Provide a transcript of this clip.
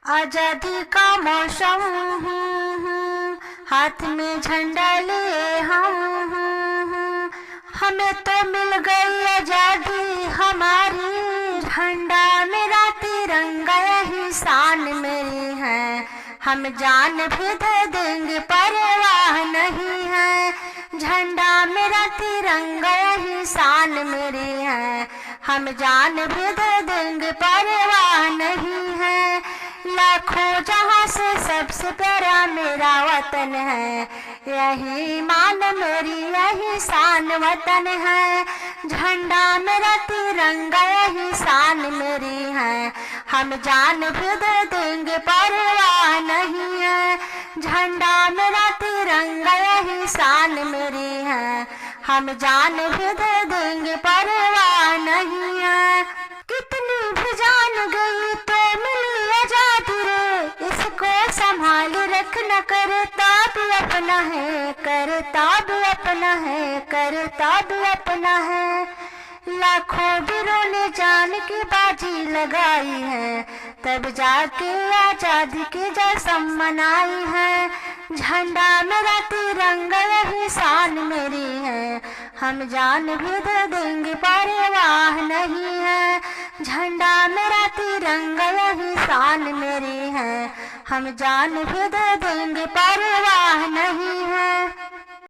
आजादी का मौसम, हाथ में झंडा लिए हम, हमें तो मिल गई आजादी हमारी। झंडा मेरा तिरंगा यही शान मेरी है, हम जान भी दे देंगे परवाह नहीं है। झंडा मेरा तिरंगा यही शान मेरी है, हम जान भी दे देंगे परवाह नहीं है। लाखों जहां से सबसे प्यारा मेरा वतन है, यही मान मेरी यही शान वतन है। झंडा मेरा तिरंगा यही शान मेरी है, हम जान भी दे देंगे परवाह नहीं है। झंडा मेरा तिरंगा यही शान मेरी है, हम जान भी दे देंगे परवाह नहीं है। कितनी भी जान गई तो मिली आजादी रे, इसको संभाल रखना करता भी अपना है, करता भी अपना है, करता भी अपना है। लाखों वीरों ने जान की बाजी लगाई है, तब जाके आजादी की जश्न मनाई है। झंडा मेरा तिरंगा यही शान मेरी है, हम जान भी दे देंगे परवाह नहीं है। झंडा मेरा तिरंगा यही शान मेरी है, हम जान भी दे देंगे परवाह नहीं है।